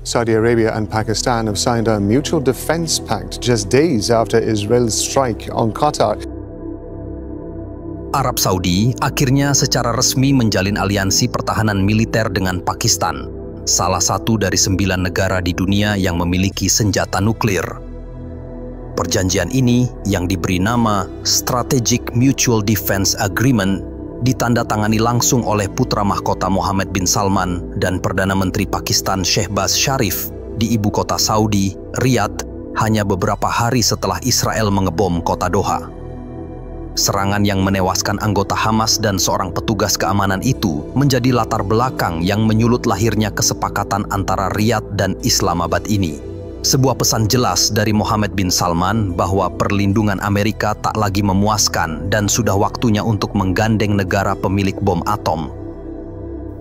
Saudi Arabia and Pakistan have signed a mutual defense pact just days after Israel's strike on Qatar. Arab Saudi akhirnya secara resmi menjalin aliansi pertahanan militer dengan Pakistan, salah satu dari 9 negara di dunia yang memiliki senjata nuklir. Perjanjian ini yang diberi nama Strategic Mutual Defense Agreement ditandatangani langsung oleh putra mahkota Mohammed bin Salman dan Perdana Menteri Pakistan Shehbaz Sharif di ibu kota Saudi, Riyadh, hanya beberapa hari setelah Israel mengebom kota Doha. Serangan yang menewaskan anggota Hamas dan seorang petugas keamanan itu menjadi latar belakang yang menyulut lahirnya kesepakatan antara Riyadh dan Islamabad ini. Sebuah pesan jelas dari Mohammed bin Salman bahwa perlindungan Amerika tak lagi memuaskan dan sudah waktunya untuk menggandeng negara pemilik bom atom.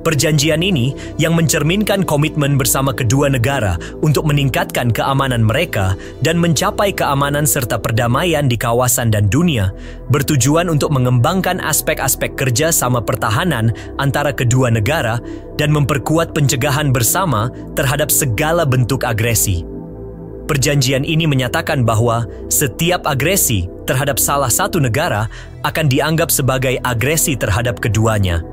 Perjanjian ini yang mencerminkan komitmen bersama kedua negara untuk meningkatkan keamanan mereka dan mencapai keamanan serta perdamaian di kawasan dan dunia, bertujuan untuk mengembangkan aspek-aspek kerja sama pertahanan antara kedua negara dan memperkuat pencegahan bersama terhadap segala bentuk agresi. Perjanjian ini menyatakan bahwa setiap agresi terhadap salah satu negara akan dianggap sebagai agresi terhadap keduanya.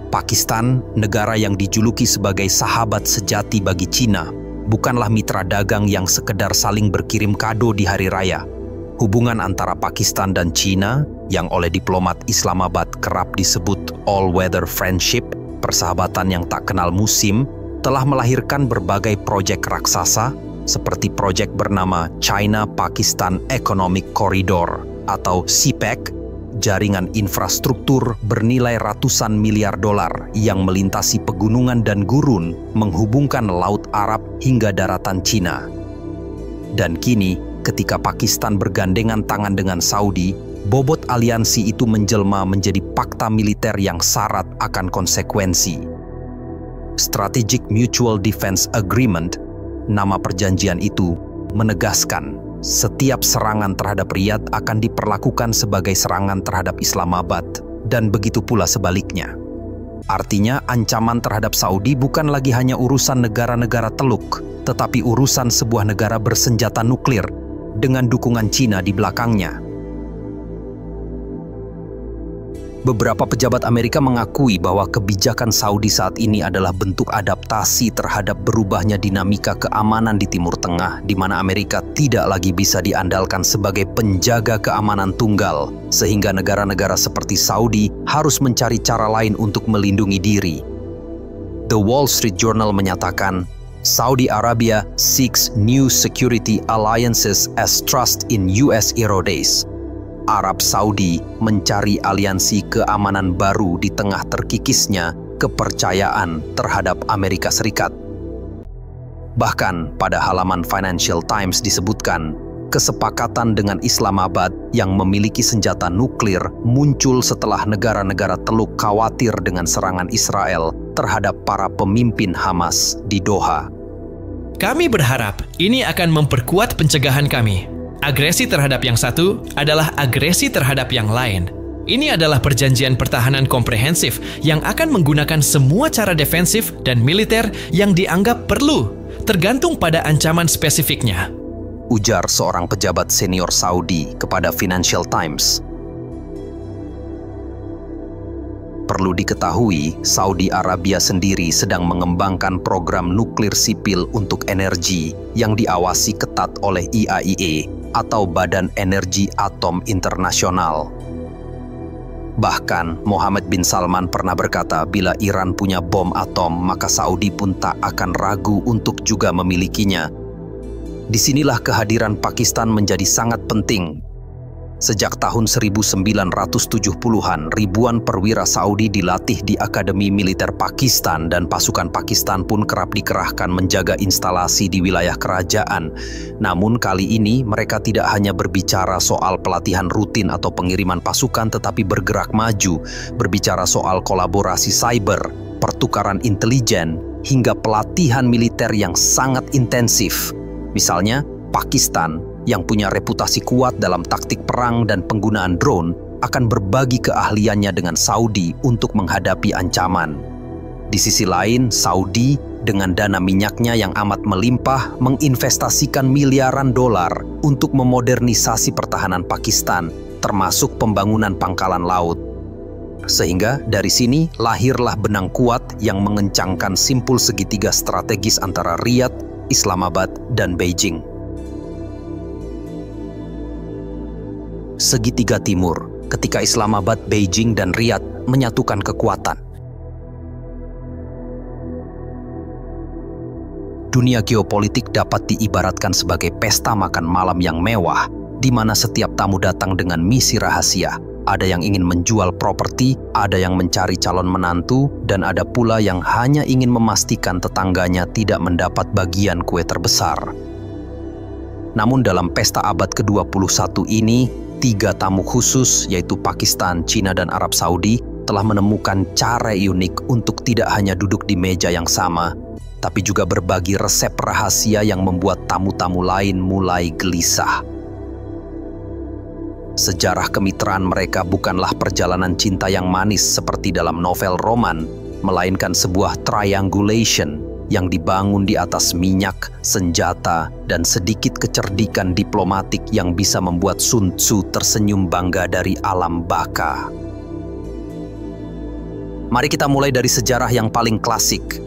Pakistan, negara yang dijuluki sebagai sahabat sejati bagi Cina, bukanlah mitra dagang yang sekedar saling berkirim kado di hari raya. Hubungan antara Pakistan dan Cina, yang oleh diplomat Islamabad kerap disebut all-weather friendship, persahabatan yang tak kenal musim, telah melahirkan berbagai proyek raksasa seperti proyek bernama China-Pakistan Economic Corridor atau CPEC, jaringan infrastruktur bernilai ratusan miliar dolar yang melintasi pegunungan dan gurun menghubungkan Laut Arab hingga daratan Cina. Dan kini, ketika Pakistan bergandengan tangan dengan Saudi, bobot aliansi itu menjelma menjadi fakta militer yang syarat akan konsekuensi. Strategic Mutual Defense Agreement, nama perjanjian itu, menegaskan setiap serangan terhadap Riyadh akan diperlakukan sebagai serangan terhadap Islamabad, dan begitu pula sebaliknya. Artinya, ancaman terhadap Saudi bukan lagi hanya urusan negara-negara Teluk, tetapi urusan sebuah negara bersenjata nuklir dengan dukungan Cina di belakangnya. Beberapa pejabat Amerika mengakui bahwa kebijakan Saudi saat ini adalah bentuk adaptasi terhadap berubahnya dinamika keamanan di Timur Tengah, di mana Amerika tidak lagi bisa diandalkan sebagai penjaga keamanan tunggal, sehingga negara-negara seperti Saudi harus mencari cara lain untuk melindungi diri. The Wall Street Journal menyatakan, Saudi Arabia seeks new security alliances as trust in US erodes. Arab Saudi mencari aliansi keamanan baru di tengah terkikisnya kepercayaan terhadap Amerika Serikat. Bahkan pada halaman Financial Times disebutkan, kesepakatan dengan Islamabad yang memiliki senjata nuklir muncul setelah negara-negara Teluk khawatir dengan serangan Israel terhadap para pemimpin Hamas di Doha. Kami berharap ini akan memperkuat pencegahan kami. Agresi terhadap yang satu adalah agresi terhadap yang lain. Ini adalah perjanjian pertahanan komprehensif yang akan menggunakan semua cara defensif dan militer yang dianggap perlu, tergantung pada ancaman spesifiknya. Ujar seorang pejabat senior Saudi kepada Financial Times. Perlu diketahui, Saudi Arabia sendiri sedang mengembangkan program nuklir sipil untuk energi yang diawasi ketat oleh IAEA atau Badan Energi Atom Internasional. Bahkan, Mohammed bin Salman pernah berkata bila Iran punya bom atom, maka Saudi pun tak akan ragu untuk juga memilikinya. Disinilah kehadiran Pakistan menjadi sangat penting. Sejak tahun 1970-an, ribuan perwira Saudi dilatih di Akademi Militer Pakistan dan pasukan Pakistan pun kerap dikerahkan menjaga instalasi di wilayah kerajaan. Namun kali ini mereka tidak hanya berbicara soal pelatihan rutin atau pengiriman pasukan, tetapi bergerak maju, berbicara soal kolaborasi cyber, pertukaran intelijen, hingga pelatihan militer yang sangat intensif. Misalnya, Pakistan yang punya reputasi kuat dalam taktik perang dan penggunaan drone akan berbagi keahliannya dengan Saudi untuk menghadapi ancaman. Di sisi lain, Saudi dengan dana minyaknya yang amat melimpah menginvestasikan miliaran dolar untuk memodernisasi pertahanan Pakistan, termasuk pembangunan pangkalan laut. Sehingga dari sini lahirlah benang kuat yang mengencangkan simpul segitiga strategis antara Riyadh, Islamabad, dan Beijing. Segitiga timur, ketika Islamabad, Beijing, dan Riyadh menyatukan kekuatan. Dunia geopolitik dapat diibaratkan sebagai pesta makan malam yang mewah, di mana setiap tamu datang dengan misi rahasia. Ada yang ingin menjual properti, ada yang mencari calon menantu, dan ada pula yang hanya ingin memastikan tetangganya tidak mendapat bagian kue terbesar. Namun dalam pesta abad ke-21 ini, 3 tamu khusus, yaitu Pakistan, China, dan Arab Saudi, telah menemukan cara unik untuk tidak hanya duduk di meja yang sama, tapi juga berbagi resep rahasia yang membuat tamu-tamu lain mulai gelisah. Sejarah kemitraan mereka bukanlah perjalanan cinta yang manis seperti dalam novel roman, melainkan sebuah triangulation yang dibangun di atas minyak, senjata, dan sedikit kecerdikan diplomatik yang bisa membuat Sun Tzu tersenyum bangga dari alam baka. Mari kita mulai dari sejarah yang paling klasik.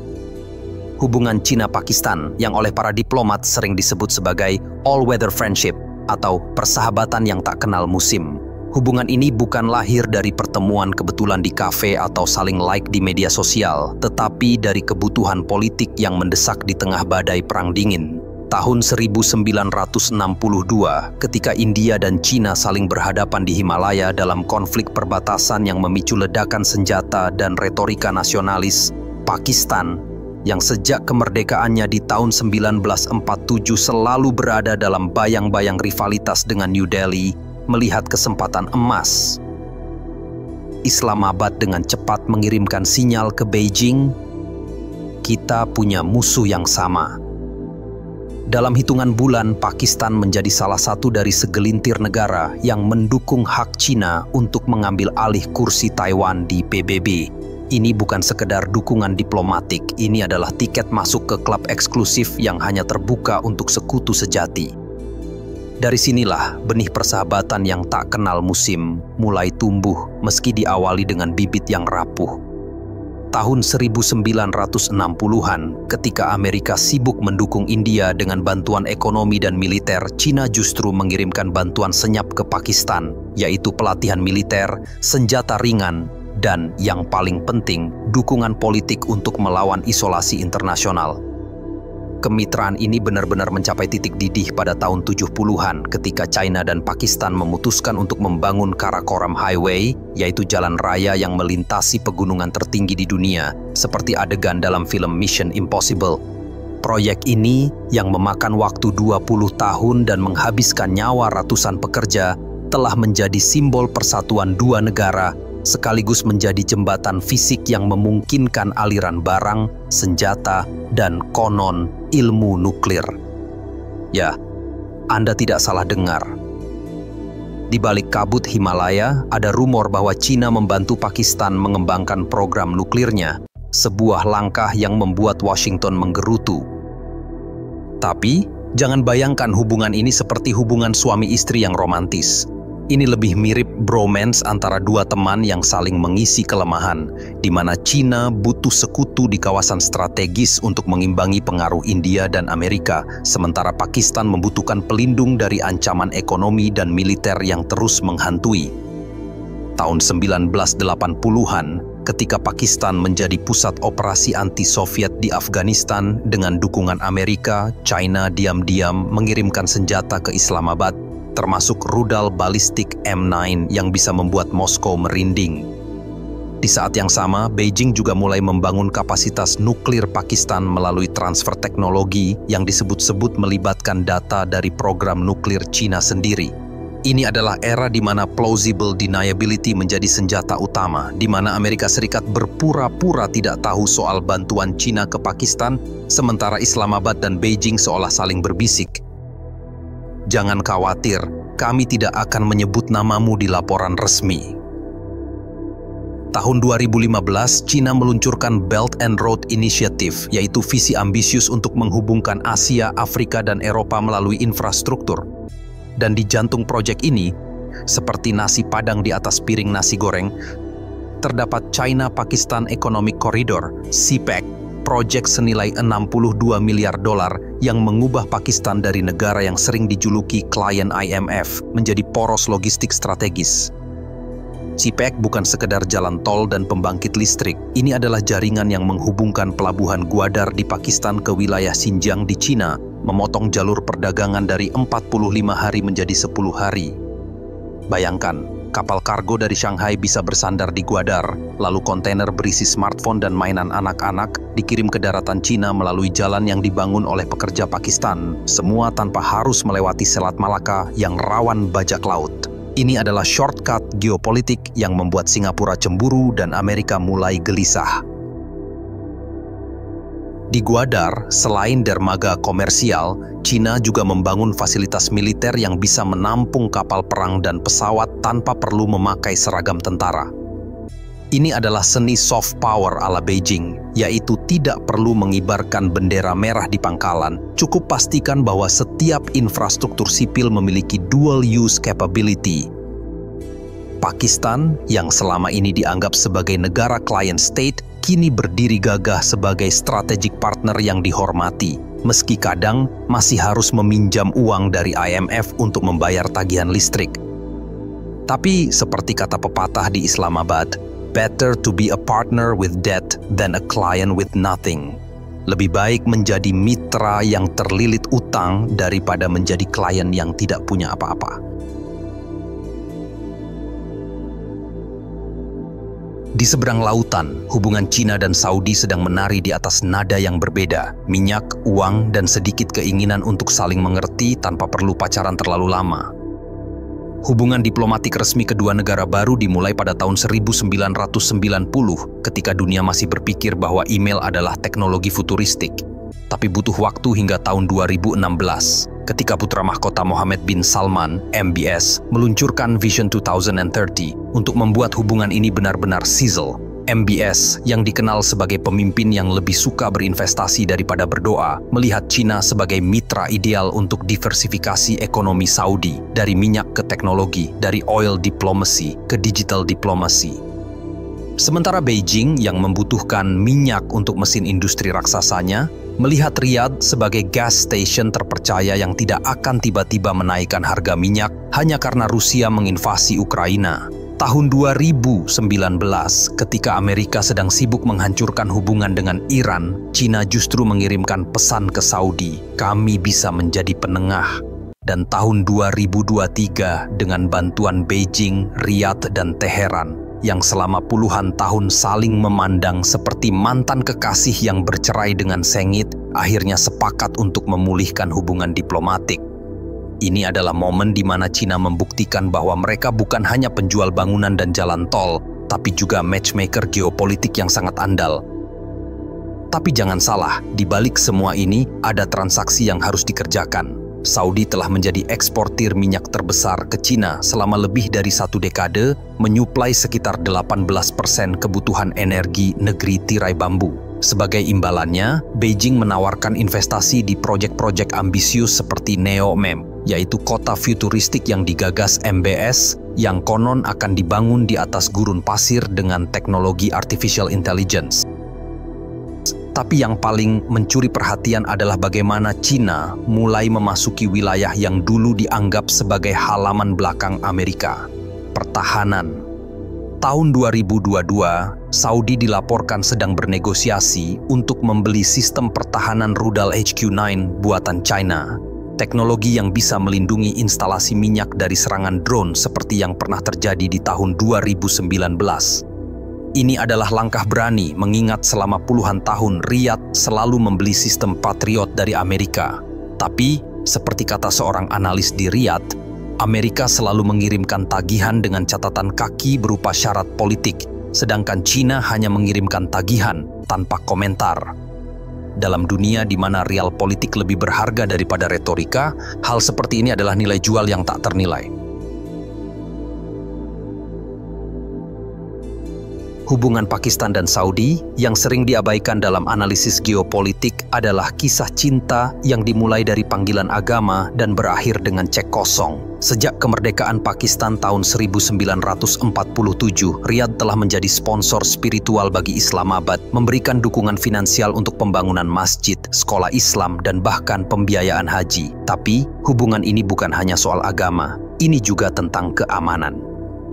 Hubungan Cina-Pakistan yang oleh para diplomat sering disebut sebagai all-weather friendship atau persahabatan yang tak kenal musim. Hubungan ini bukan lahir dari pertemuan kebetulan di kafe atau saling like di media sosial, tetapi dari kebutuhan politik yang mendesak di tengah badai Perang Dingin. Tahun 1962, ketika India dan China saling berhadapan di Himalaya dalam konflik perbatasan yang memicu ledakan senjata dan retorika nasionalis, Pakistan, yang sejak kemerdekaannya di tahun 1947 selalu berada dalam bayang-bayang rivalitas dengan New Delhi, melihat kesempatan emas. Islamabad dengan cepat mengirimkan sinyal ke Beijing, kita punya musuh yang sama. Dalam hitungan bulan, Pakistan menjadi salah satu dari segelintir negara yang mendukung hak China untuk mengambil alih kursi Taiwan di PBB. Ini bukan sekedar dukungan diplomatik, ini adalah tiket masuk ke klub eksklusif yang hanya terbuka untuk sekutu sejati. Dari sinilah benih persahabatan yang tak kenal musim mulai tumbuh meski diawali dengan bibit yang rapuh. Tahun 1960-an, ketika Amerika sibuk mendukung India dengan bantuan ekonomi dan militer, China justru mengirimkan bantuan senyap ke Pakistan, yaitu pelatihan militer, senjata ringan, dan yang paling penting, dukungan politik untuk melawan isolasi internasional. Kemitraan ini benar-benar mencapai titik didih pada tahun 70-an ketika China dan Pakistan memutuskan untuk membangun Karakoram Highway, yaitu jalan raya yang melintasi pegunungan tertinggi di dunia, seperti adegan dalam film Mission Impossible. Proyek ini, yang memakan waktu 20 tahun dan menghabiskan nyawa ratusan pekerja, telah menjadi simbol persatuan dua negara, sekaligus menjadi jembatan fisik yang memungkinkan aliran barang, senjata, dan konon ilmu nuklir. Ya, Anda tidak salah dengar. Di balik kabut Himalaya, ada rumor bahwa China membantu Pakistan mengembangkan program nuklirnya, sebuah langkah yang membuat Washington menggerutu. Tapi, jangan bayangkan hubungan ini seperti hubungan suami istri yang romantis. Ini lebih mirip bromance antara dua teman yang saling mengisi kelemahan, di mana China butuh sekutu di kawasan strategis untuk mengimbangi pengaruh India dan Amerika, sementara Pakistan membutuhkan pelindung dari ancaman ekonomi dan militer yang terus menghantui. Tahun 1980-an, ketika Pakistan menjadi pusat operasi anti-Soviet di Afghanistan dengan dukungan Amerika, China diam-diam mengirimkan senjata ke Islamabad, termasuk rudal balistik M9 yang bisa membuat Moskow merinding. Di saat yang sama, Beijing juga mulai membangun kapasitas nuklir Pakistan melalui transfer teknologi yang disebut-sebut melibatkan data dari program nuklir China sendiri. Ini adalah era di mana plausible deniability menjadi senjata utama, di mana Amerika Serikat berpura-pura tidak tahu soal bantuan China ke Pakistan, sementara Islamabad dan Beijing seolah saling berbisik. Jangan khawatir, kami tidak akan menyebut namamu di laporan resmi. Tahun 2015, China meluncurkan Belt and Road Initiative, yaitu visi ambisius untuk menghubungkan Asia, Afrika, dan Eropa melalui infrastruktur. Dan di jantung proyek ini, seperti nasi padang di atas piring nasi goreng, terdapat China-Pakistan Economic Corridor, CPEC, proyek senilai $62 miliar yang mengubah Pakistan dari negara yang sering dijuluki klien IMF menjadi poros logistik strategis. CPEC bukan sekedar jalan tol dan pembangkit listrik. Ini adalah jaringan yang menghubungkan pelabuhan Gwadar di Pakistan ke wilayah Xinjiang di Cina, memotong jalur perdagangan dari 45 hari menjadi 10 hari. Bayangkan, kapal kargo dari Shanghai bisa bersandar di Gwadar, lalu kontainer berisi smartphone dan mainan anak-anak dikirim ke daratan Cina melalui jalan yang dibangun oleh pekerja Pakistan, semua tanpa harus melewati Selat Malaka yang rawan bajak laut. Ini adalah shortcut geopolitik yang membuat Singapura cemburu dan Amerika mulai gelisah. Di Gwadar, selain dermaga komersial, China juga membangun fasilitas militer yang bisa menampung kapal perang dan pesawat tanpa perlu memakai seragam tentara. Ini adalah seni soft power ala Beijing, yaitu tidak perlu mengibarkan bendera merah di pangkalan, cukup pastikan bahwa setiap infrastruktur sipil memiliki dual use capability. Pakistan, yang selama ini dianggap sebagai negara client state, kini berdiri gagah sebagai strategic partner yang dihormati, meski kadang masih harus meminjam uang dari IMF untuk membayar tagihan listrik. Tapi seperti kata pepatah di Islamabad, better to be a partner with debt than a client with nothing. Lebih baik menjadi mitra yang terlilit utang daripada menjadi klien yang tidak punya apa-apa. Di seberang lautan, hubungan Cina dan Saudi sedang menari di atas nada yang berbeda. Minyak, uang, dan sedikit keinginan untuk saling mengerti tanpa perlu pacaran terlalu lama. Hubungan diplomatik resmi kedua negara baru dimulai pada tahun 1990 ketika dunia masih berpikir bahwa email adalah teknologi futuristik. Tapi butuh waktu hingga tahun 2016 ketika putra mahkota Mohammed bin Salman, MBS, meluncurkan Vision 2030 untuk membuat hubungan ini benar-benar sizzle. MBS, yang dikenal sebagai pemimpin yang lebih suka berinvestasi daripada berdoa, melihat Cina sebagai mitra ideal untuk diversifikasi ekonomi Saudi, dari minyak ke teknologi, dari oil diplomacy ke digital diplomacy. Sementara Beijing, yang membutuhkan minyak untuk mesin industri raksasanya, melihat Riyadh sebagai gas station terpercaya yang tidak akan tiba-tiba menaikkan harga minyak hanya karena Rusia menginvasi Ukraina. Tahun 2019, ketika Amerika sedang sibuk menghancurkan hubungan dengan Iran, Cina justru mengirimkan pesan ke Saudi, kami bisa menjadi penengah. Dan tahun 2023, dengan bantuan Beijing, Riyadh, dan Teheran, yang selama puluhan tahun saling memandang seperti mantan kekasih yang bercerai dengan sengit, akhirnya sepakat untuk memulihkan hubungan diplomatik. Ini adalah momen di mana Cina membuktikan bahwa mereka bukan hanya penjual bangunan dan jalan tol, tapi juga matchmaker geopolitik yang sangat andal. Tapi jangan salah, di balik semua ini ada transaksi yang harus dikerjakan. Saudi telah menjadi eksportir minyak terbesar ke Cina selama lebih dari 1 dekade, menyuplai sekitar 18% kebutuhan energi negeri tirai bambu. Sebagai imbalannya, Beijing menawarkan investasi di proyek-proyek ambisius seperti NEOM, yaitu kota futuristik yang digagas MBS, yang konon akan dibangun di atas gurun pasir dengan teknologi artificial intelligence. Tapi yang paling mencuri perhatian adalah bagaimana Cina mulai memasuki wilayah yang dulu dianggap sebagai halaman belakang Amerika, pertahanan. Tahun 2022, Saudi dilaporkan sedang bernegosiasi untuk membeli sistem pertahanan rudal HQ-9 buatan China, teknologi yang bisa melindungi instalasi minyak dari serangan drone seperti yang pernah terjadi di tahun 2019. Ini adalah langkah berani mengingat selama puluhan tahun Riyadh selalu membeli sistem Patriot dari Amerika. Tapi, seperti kata seorang analis di Riyadh, Amerika selalu mengirimkan tagihan dengan catatan kaki berupa syarat politik, sedangkan Cina hanya mengirimkan tagihan tanpa komentar. Dalam dunia di mana real politik lebih berharga daripada retorika, hal seperti ini adalah nilai jual yang tak ternilai. Hubungan Pakistan dan Saudi yang sering diabaikan dalam analisis geopolitik adalah kisah cinta yang dimulai dari panggilan agama dan berakhir dengan cek kosong. Sejak kemerdekaan Pakistan tahun 1947, Riyadh telah menjadi sponsor spiritual bagi Islamabad, memberikan dukungan finansial untuk pembangunan masjid, sekolah Islam, dan bahkan pembiayaan haji. Tapi, hubungan ini bukan hanya soal agama, ini juga tentang keamanan.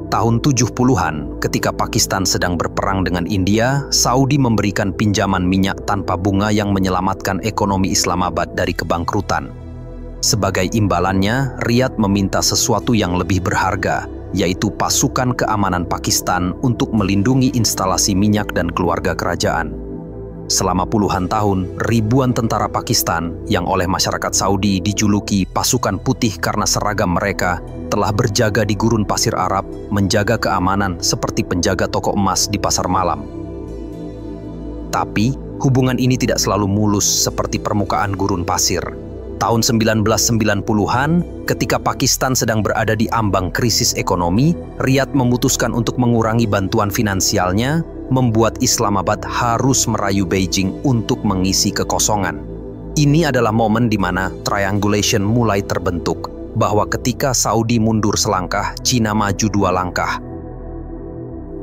Tahun 70-an, ketika Pakistan sedang berperang dengan India, Saudi memberikan pinjaman minyak tanpa bunga yang menyelamatkan ekonomi Islamabad dari kebangkrutan. Sebagai imbalannya, Riyadh meminta sesuatu yang lebih berharga, yaitu pasukan keamanan Pakistan untuk melindungi instalasi minyak dan keluarga kerajaan. Selama puluhan tahun, ribuan tentara Pakistan yang oleh masyarakat Saudi dijuluki pasukan putih karena seragam mereka telah berjaga di gurun pasir Arab, menjaga keamanan seperti penjaga toko emas di pasar malam. Tapi, hubungan ini tidak selalu mulus seperti permukaan gurun pasir. Tahun 1990-an, ketika Pakistan sedang berada di ambang krisis ekonomi, Riyadh memutuskan untuk mengurangi bantuan finansialnya, membuat Islamabad harus merayu Beijing untuk mengisi kekosongan. Ini adalah momen di mana triangulation mulai terbentuk, bahwa ketika Saudi mundur selangkah, Cina maju 2 langkah.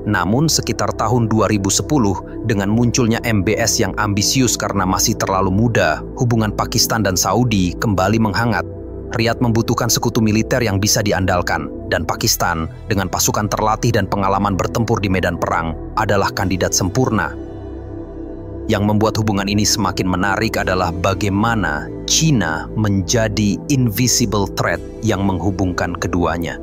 Namun sekitar tahun 2010, dengan munculnya MBS yang ambisius karena masih terlalu muda, hubungan Pakistan dan Saudi kembali menghangat. Riyadh membutuhkan sekutu militer yang bisa diandalkan, dan Pakistan dengan pasukan terlatih dan pengalaman bertempur di medan perang adalah kandidat sempurna. Yang membuat hubungan ini semakin menarik adalah bagaimana Cina menjadi invisible threat yang menghubungkan keduanya.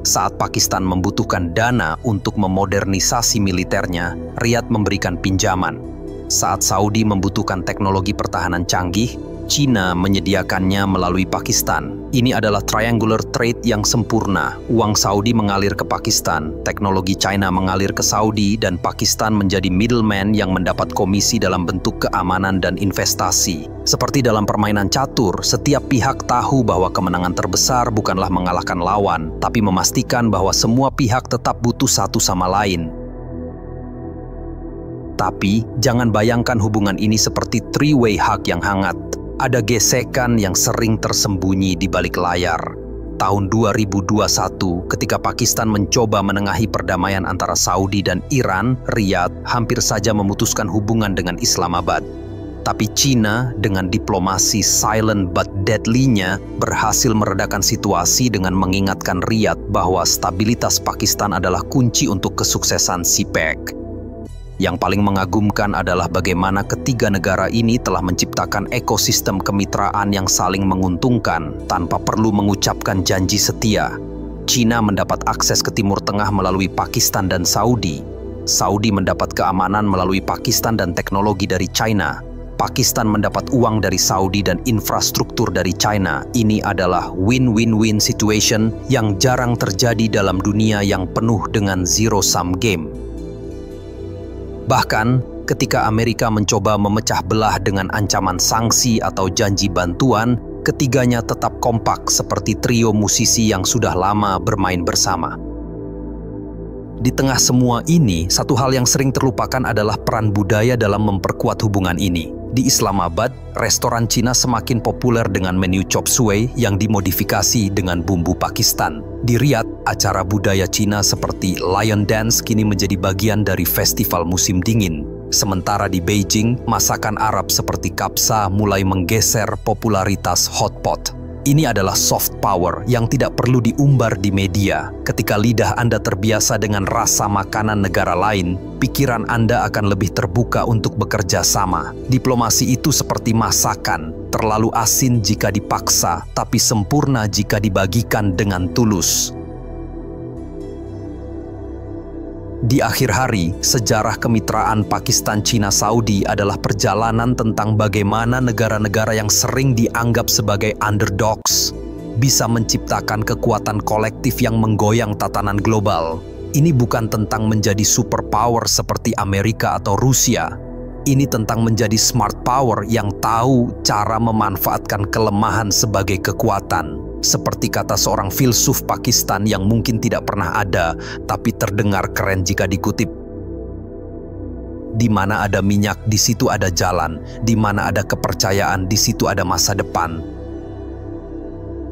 Saat Pakistan membutuhkan dana untuk memodernisasi militernya, Riyadh memberikan pinjaman. Saat Saudi membutuhkan teknologi pertahanan canggih, Cina menyediakannya melalui Pakistan. Ini adalah triangular trade yang sempurna. Uang Saudi mengalir ke Pakistan, teknologi China mengalir ke Saudi, dan Pakistan menjadi middleman yang mendapat komisi dalam bentuk keamanan dan investasi. Seperti dalam permainan catur, setiap pihak tahu bahwa kemenangan terbesar bukanlah mengalahkan lawan, tapi memastikan bahwa semua pihak tetap butuh satu sama lain. Tapi, jangan bayangkan hubungan ini seperti three-way hug yang hangat. Ada gesekan yang sering tersembunyi di balik layar. Tahun 2021, ketika Pakistan mencoba menengahi perdamaian antara Saudi dan Iran, Riyadh hampir saja memutuskan hubungan dengan Islamabad. Tapi Cina dengan diplomasi silent but deadly-nya berhasil meredakan situasi dengan mengingatkan Riyadh bahwa stabilitas Pakistan adalah kunci untuk kesuksesan CPEC. Yang paling mengagumkan adalah bagaimana ketiga negara ini telah menciptakan ekosistem kemitraan yang saling menguntungkan tanpa perlu mengucapkan janji setia. Cina mendapat akses ke Timur Tengah melalui Pakistan dan Saudi. Saudi mendapat keamanan melalui Pakistan dan teknologi dari China. Pakistan mendapat uang dari Saudi dan infrastruktur dari China. Ini adalah win-win-win situation yang jarang terjadi dalam dunia yang penuh dengan zero-sum game. Bahkan, ketika Amerika mencoba memecah belah dengan ancaman sanksi atau janji bantuan, ketiganya tetap kompak seperti trio musisi yang sudah lama bermain bersama. Di tengah semua ini, satu hal yang sering terlupakan adalah peran budaya dalam memperkuat hubungan ini. Di Islamabad, restoran Cina semakin populer dengan menu chop suey yang dimodifikasi dengan bumbu Pakistan. Di Riyadh, acara budaya Cina seperti Lion Dance kini menjadi bagian dari festival musim dingin. Sementara di Beijing, masakan Arab seperti kapsa mulai menggeser popularitas hotpot. Ini adalah soft power yang tidak perlu diumbar di media. Ketika lidah Anda terbiasa dengan rasa makanan negara lain, pikiran Anda akan lebih terbuka untuk bekerja sama. Diplomasi itu seperti masakan, terlalu asin jika dipaksa, tapi sempurna jika dibagikan dengan tulus. Di akhir hari, sejarah kemitraan Pakistan-Cina-Saudi adalah perjalanan tentang bagaimana negara-negara yang sering dianggap sebagai underdogs bisa menciptakan kekuatan kolektif yang menggoyang tatanan global. Ini bukan tentang menjadi superpower seperti Amerika atau Rusia. Ini tentang menjadi smart power yang tahu cara memanfaatkan kelemahan sebagai kekuatan. Seperti kata seorang filsuf Pakistan yang mungkin tidak pernah ada, tapi terdengar keren jika dikutip. Di mana ada minyak, di situ ada jalan. Di mana ada kepercayaan, di situ ada masa depan.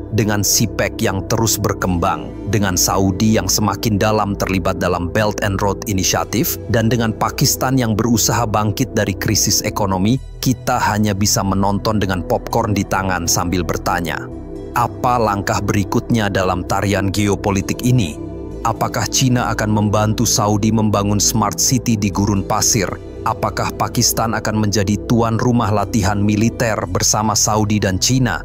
Dengan CPEC yang terus berkembang, dengan Saudi yang semakin dalam terlibat dalam Belt and Road Initiative, dan dengan Pakistan yang berusaha bangkit dari krisis ekonomi, kita hanya bisa menonton dengan popcorn di tangan sambil bertanya, apa langkah berikutnya dalam tarian geopolitik ini? Apakah China akan membantu Saudi membangun smart city di gurun pasir? Apakah Pakistan akan menjadi tuan rumah latihan militer bersama Saudi dan China?